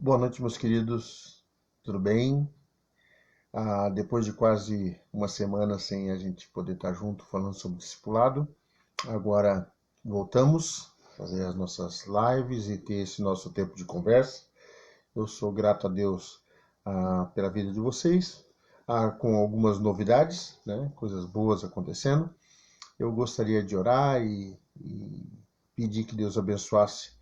Boa noite, meus queridos. Tudo bem? Depois de quase uma semana sem a gente poder estar junto falando sobre discipulado, agora voltamos a fazer as nossas lives e ter esse nosso tempo de conversa. Eu sou grato a Deus pela vida de vocês, com algumas novidades, né? Coisas boas acontecendo. Eu gostaria de orar e pedir que Deus abençoasse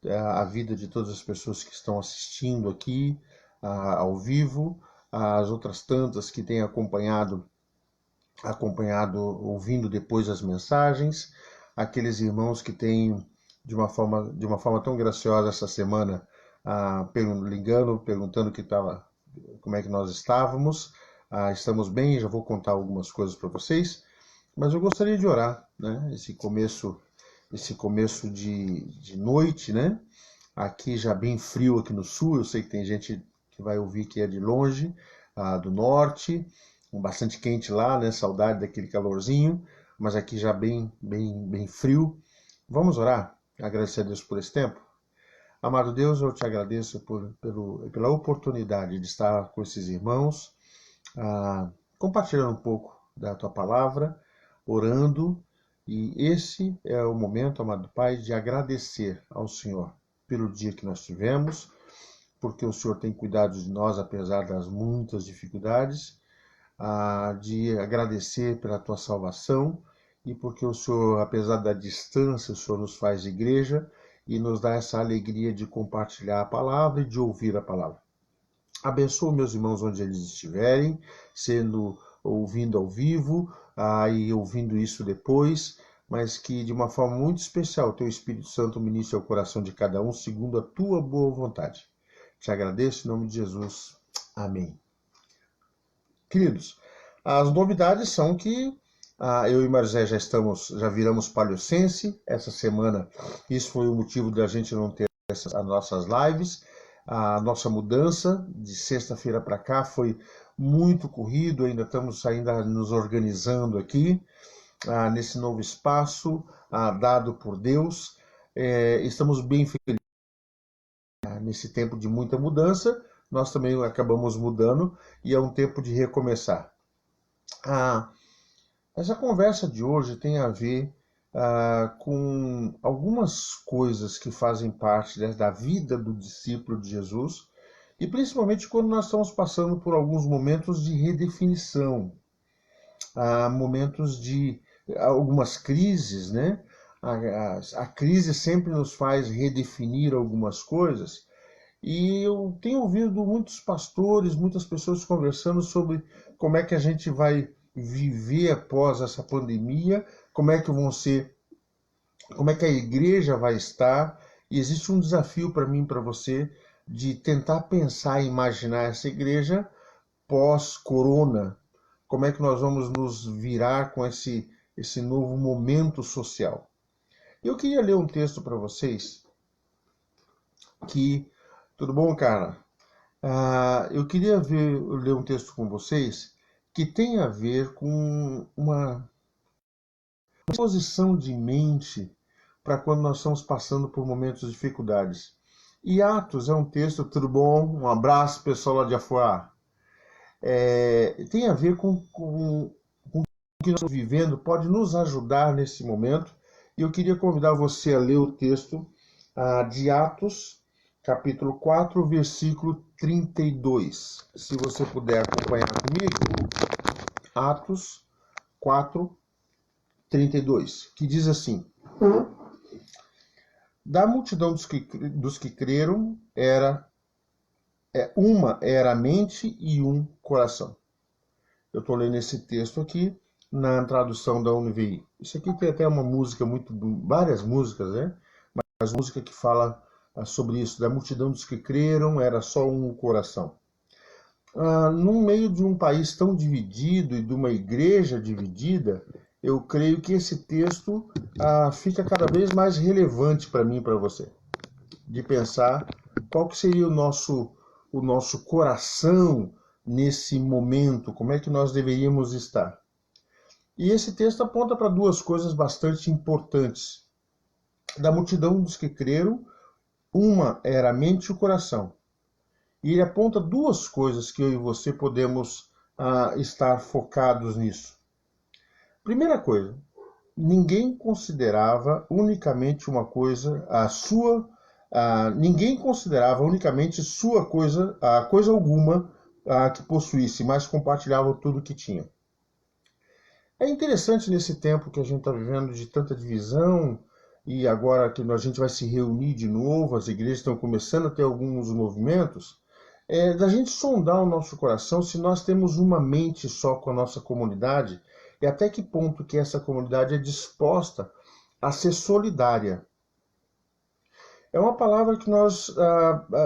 a vida de todas as pessoas que estão assistindo aqui ao vivo, as outras tantas que têm acompanhado, ouvindo depois as mensagens, aqueles irmãos que têm de uma forma tão graciosa essa semana, ligando, perguntando como é que nós estávamos. Estamos bem, já vou contar algumas coisas para vocês, mas eu gostaria de orar, né? Esse começo de noite, né? Aqui já bem frio aqui no sul, eu sei que tem gente que vai ouvir que é de longe, do norte, bastante quente lá, né? Saudade daquele calorzinho, mas aqui já bem frio. Vamos orar, agradecer a Deus por esse tempo. Amado Deus, eu te agradeço pela oportunidade de estar com esses irmãos, compartilhando um pouco da tua palavra, orando. E esse é o momento, amado Pai, de agradecer ao Senhor pelo dia que nós tivemos, porque o Senhor tem cuidado de nós apesar das muitas dificuldades, de agradecer pela tua salvação e porque o Senhor, apesar da distância, o Senhor nos faz igreja e nos dá essa alegria de compartilhar a palavra e de ouvir a palavra. Abençoa meus irmãos onde eles estiverem, ouvindo ao vivo, e ouvindo isso depois, mas que de uma forma muito especial o teu Espírito Santo ministre ao coração de cada um segundo a tua boa vontade. Te agradeço em nome de Jesus. Amém. Queridos, as novidades são que eu e Marisé já viramos Paliocense. Essa semana, isso foi o motivo da gente não ter as nossas lives. A nossa mudança de sexta-feira para cá foi muito corrido, ainda estamos nos organizando aqui, nesse novo espaço dado por Deus. Estamos bem felizes nesse tempo de muita mudança, nós também acabamos mudando e é um tempo de recomeçar. Essa conversa de hoje tem a ver com algumas coisas que fazem parte da vida do discípulo de Jesus, e principalmente quando nós estamos passando por alguns momentos de redefinição, momentos de algumas crises, né? A crise sempre nos faz redefinir algumas coisas, e eu tenho ouvido muitos pastores, muitas pessoas conversando sobre como é que a gente vai viver após essa pandemia, como é que a igreja vai estar, e existe um desafio para mim e para você de tentar pensar e imaginar essa igreja pós-corona, como é que nós vamos nos virar com esse novo momento social. Eu queria ler um texto para vocês que... Tudo bom, cara? Eu queria ler um texto com vocês que tem a ver com uma posição de mente para quando nós estamos passando por momentos de dificuldades. E Atos é um texto, tudo bom? Um abraço, pessoal lá de Afuá. Tem a ver com o que nós estamos vivendo, pode nos ajudar nesse momento. E eu queria convidar você a ler o texto de Atos, capítulo 4, versículo 32. Se você puder acompanhar comigo, Atos 4, 32, que diz assim: da multidão dos que creram, uma era a mente e um coração. Eu estou lendo esse texto aqui na tradução da UNVI. Isso aqui tem até uma música, várias músicas, né? Mas música que fala sobre isso. Da multidão dos que creram, era só um coração. No meio de um país tão dividido e de uma igreja dividida, eu creio que esse texto fica cada vez mais relevante para mim e para você. De pensar qual que seria o nosso coração nesse momento, como é que nós deveríamos estar. E esse texto aponta para duas coisas bastante importantes. Da multidão dos que creram, uma era a mente e o coração. E ele aponta duas coisas que eu e você podemos estar focados nisso. Primeira coisa, ninguém considerava unicamente uma coisa, ninguém considerava unicamente sua coisa, coisa alguma que possuísse, mas compartilhava tudo que tinha. É interessante nesse tempo que a gente está vivendo de tanta divisão, e agora que a gente vai se reunir de novo, as igrejas estão começando a ter alguns movimentos, da gente sondar o nosso coração se nós temos uma mente só com a nossa comunidade e até que ponto que essa comunidade é disposta a ser solidária. É uma palavra que nós,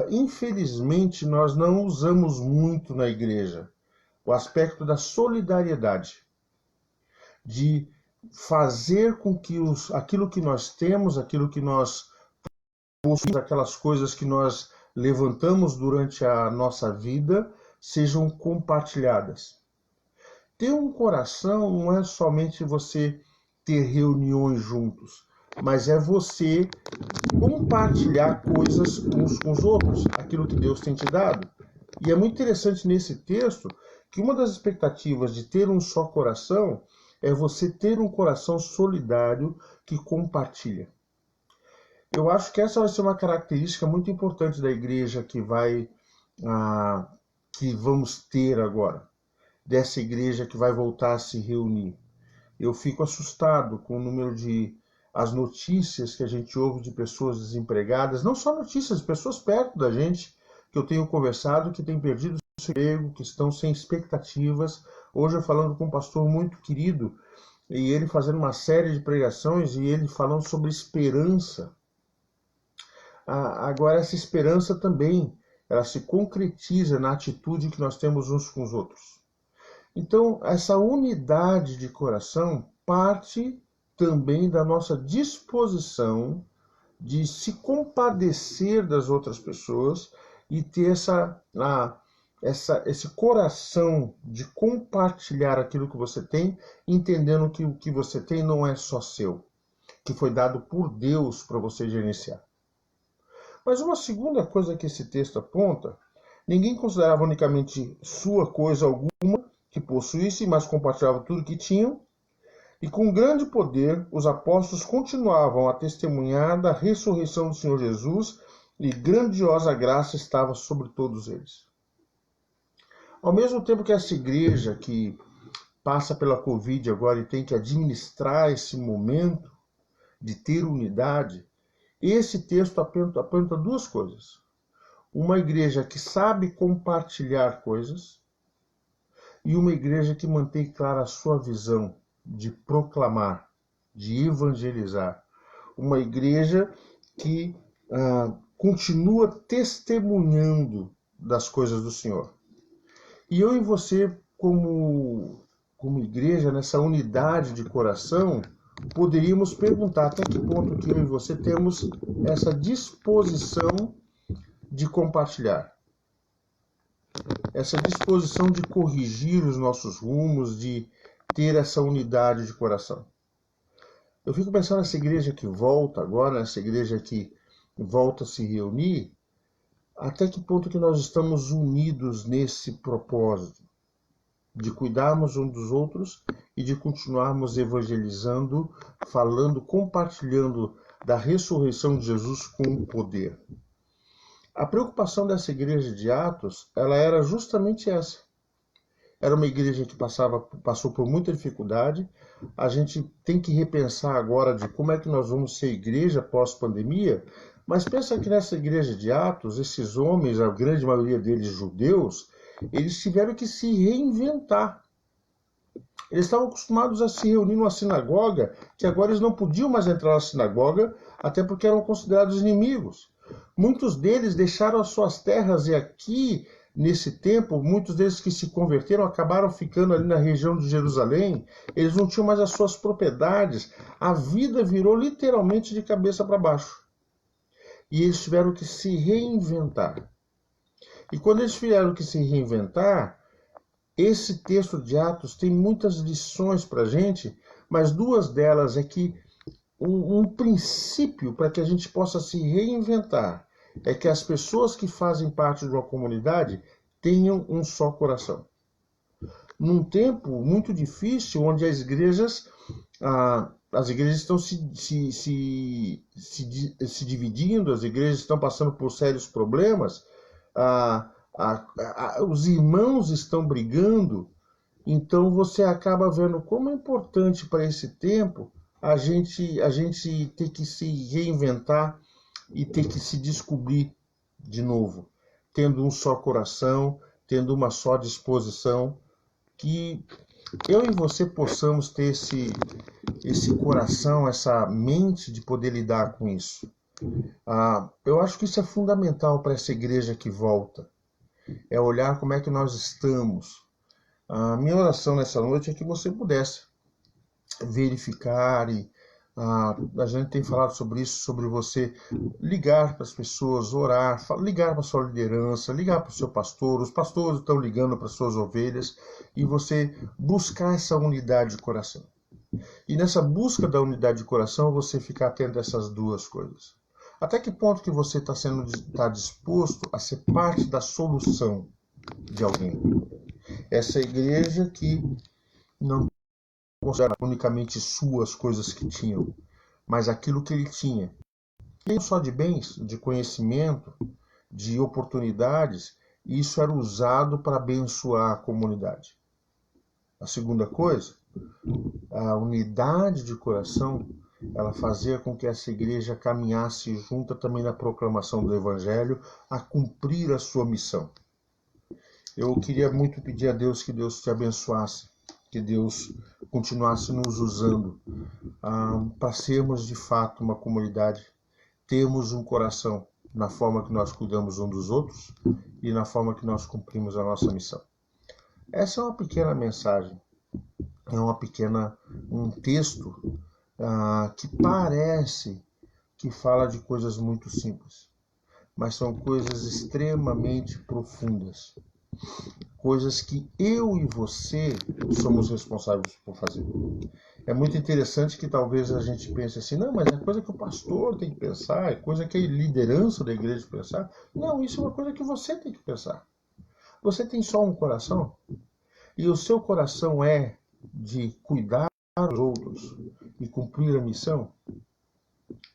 infelizmente, nós não usamos muito na igreja. O aspecto da solidariedade, de fazer com que aquilo que nós temos, aquilo que nós possuímos, aquelas coisas que nós levantamos durante a nossa vida, sejam compartilhadas. Ter um coração não é somente você ter reuniões juntos, mas é você compartilhar coisas uns com os outros, aquilo que Deus tem te dado. E é muito interessante nesse texto que uma das expectativas de ter um só coração é você ter um coração solidário que compartilha. Eu acho que essa vai ser uma característica muito importante da igreja que vamos ter agora, dessa igreja que vai voltar a se reunir. Eu fico assustado com o número de as notícias que a gente ouve de pessoas desempregadas, não só notícias, de pessoas perto da gente, que eu tenho conversado, que têm perdido o seu emprego, que estão sem expectativas. Hoje eu falando com um pastor muito querido, e ele fazendo uma série de pregações, e ele falando sobre esperança. Agora essa esperança também, ela se concretiza na atitude que nós temos uns com os outros. Então, essa unidade de coração parte também da nossa disposição de se compadecer das outras pessoas e ter esse coração de compartilhar aquilo que você tem, entendendo que o que você tem não é só seu, que foi dado por Deus para você gerenciar. Mas uma segunda coisa que esse texto aponta, ninguém considerava unicamente sua coisa alguma que possuísse, mas compartilhava tudo que tinham, e com grande poder os apóstolos continuavam a testemunhar da ressurreição do Senhor Jesus, e grandiosa graça estava sobre todos eles. Ao mesmo tempo que essa igreja que passa pela Covid agora e tem que administrar esse momento de ter unidade, esse texto aponta duas coisas. Uma igreja que sabe compartilhar coisas e uma igreja que mantém clara a sua visão de proclamar, de evangelizar. Uma igreja que continua testemunhando das coisas do Senhor. E eu e você, como igreja, nessa unidade de coração, poderíamos perguntar até que ponto que eu e você temos essa disposição de compartilhar. Essa disposição de corrigir os nossos rumos, de ter essa unidade de coração. Eu fico pensando nessa igreja que volta agora, nessa igreja que volta a se reunir, até que ponto que nós estamos unidos nesse propósito de cuidarmos uns dos outros e de continuarmos evangelizando, falando, compartilhando da ressurreição de Jesus com poder. A preocupação dessa igreja de Atos, ela era justamente essa. Era uma igreja que passou por muita dificuldade. A gente tem que repensar agora de como é que nós vamos ser igreja pós-pandemia, mas pensa que nessa igreja de Atos, esses homens, a grande maioria deles judeus, eles tiveram que se reinventar. Eles estavam acostumados a se reunir numa sinagoga, que agora eles não podiam mais entrar na sinagoga, até porque eram considerados inimigos. Muitos deles deixaram as suas terras e aqui, nesse tempo, muitos deles que se converteram acabaram ficando ali na região de Jerusalém. Eles não tinham mais as suas propriedades. A vida virou literalmente de cabeça para baixo. E eles tiveram que se reinventar. E quando eles tiveram que se reinventar, esse texto de Atos tem muitas lições para a gente, mas duas delas é que um princípio para que a gente possa se reinventar é que as pessoas que fazem parte de uma comunidade tenham um só coração. Num tempo muito difícil, onde as igrejas estão se dividindo, as igrejas estão passando por sérios problemas, os irmãos estão brigando, então você acaba vendo como é importante para esse tempo a gente ter que se reinventar e ter que se descobrir de novo, tendo um só coração, tendo uma só disposição, que eu e você possamos ter esse coração, essa mente de poder lidar com isso. Eu acho que isso é fundamental para essa igreja que volta. É olhar como é que nós estamos. A minha oração nessa noite é que você pudesse verificar e a gente tem falado sobre isso, sobre você ligar para as pessoas, orar, ligar para a sua liderança, ligar para o seu pastor, os pastores estão ligando para as suas ovelhas, e você buscar essa unidade de coração. E nessa busca da unidade de coração, você ficar atento a essas duas coisas. Até que ponto que você está disposto a ser parte da solução de alguém? Essa igreja que não considera unicamente suas coisas que tinham, mas aquilo que ele tinha. E não só de bens, de conhecimento, de oportunidades, e isso era usado para abençoar a comunidade. A segunda coisa, a unidade de coração, ela fazia com que essa igreja caminhasse junta também na proclamação do Evangelho, a cumprir a sua missão. Eu queria muito pedir a Deus que Deus te abençoasse, que Deus continuasse nos usando para sermos de fato uma comunidade, termos um coração na forma que nós cuidamos uns dos outros e na forma que nós cumprimos a nossa missão. Essa é uma pequena mensagem, é um texto que parece que fala de coisas muito simples, mas são coisas extremamente profundas. Coisas que eu e você somos responsáveis por fazer. É muito interessante que talvez a gente pense assim, não, mas é coisa que o pastor tem que pensar, é coisa que a liderança da igreja tem que pensar. Não, isso é uma coisa que você tem que pensar. Você tem só um coração, e o seu coração é de cuidar dos outros e cumprir a missão.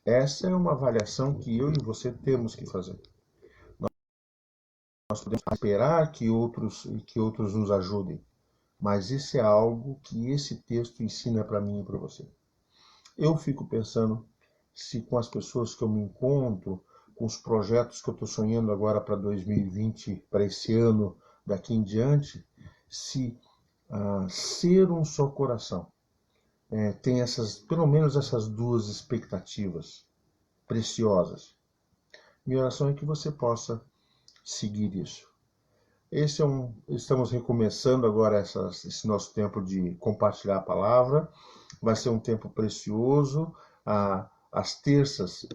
Essa é uma avaliação que eu e você temos que fazer. Nós podemos esperar que outros nos ajudem, mas isso é algo que esse texto ensina para mim e para você. Eu fico pensando se com as pessoas que eu me encontro, com os projetos que eu estou sonhando agora para 2020, para esse ano, daqui em diante, se ser um só coração tem pelo menos essas duas expectativas preciosas. Minha oração é que você possa seguir isso. Estamos recomeçando agora esse nosso tempo de compartilhar a palavra. Vai ser um tempo precioso. Às terças,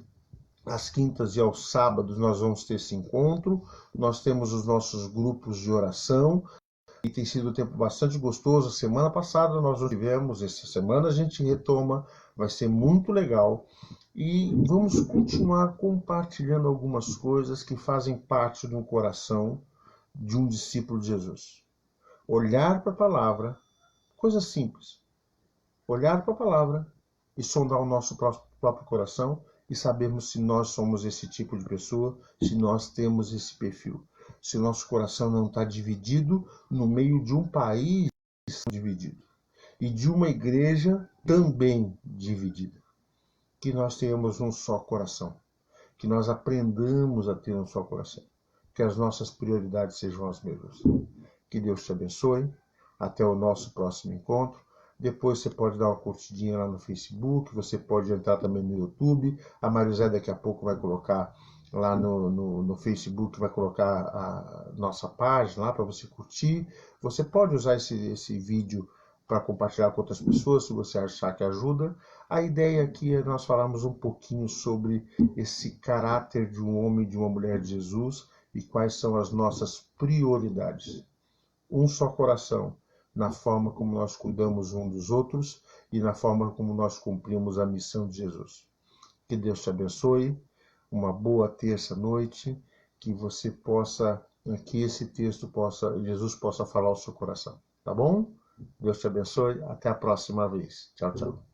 às quintas e aos sábados nós vamos ter esse encontro. Nós temos os nossos grupos de oração e tem sido um tempo bastante gostoso. Semana passada nós não tivemos, essa semana a gente retoma. Vai ser muito legal. E vamos continuar compartilhando algumas coisas que fazem parte do coração de um discípulo de Jesus. Olhar para a palavra, coisa simples. Olhar para a palavra e sondar o nosso próprio coração e sabermos se nós somos esse tipo de pessoa, se nós temos esse perfil. Se o nosso coração não está dividido no meio de um país dividido e de uma igreja também dividida. Que nós tenhamos um só coração. Que nós aprendamos a ter um só coração. Que as nossas prioridades sejam as mesmas. Que Deus te abençoe. Até o nosso próximo encontro. Depois você pode dar uma curtidinha lá no Facebook. Você pode entrar também no YouTube. A Marizé daqui a pouco vai colocar lá no Facebook, vai colocar a nossa página lá para você curtir. Você pode usar esse vídeo para compartilhar com outras pessoas, se você achar que ajuda. A ideia aqui é nós falarmos um pouquinho sobre esse caráter de um homem e de uma mulher de Jesus e quais são as nossas prioridades. Um só coração, na forma como nós cuidamos uns dos outros e na forma como nós cumprimos a missão de Jesus. Que Deus te abençoe. uma boa terça-noite, que você possa, que esse texto possa, Jesus possa falar ao seu coração. Tá bom? Deus te abençoe. Até a próxima vez. Tchau, tchau.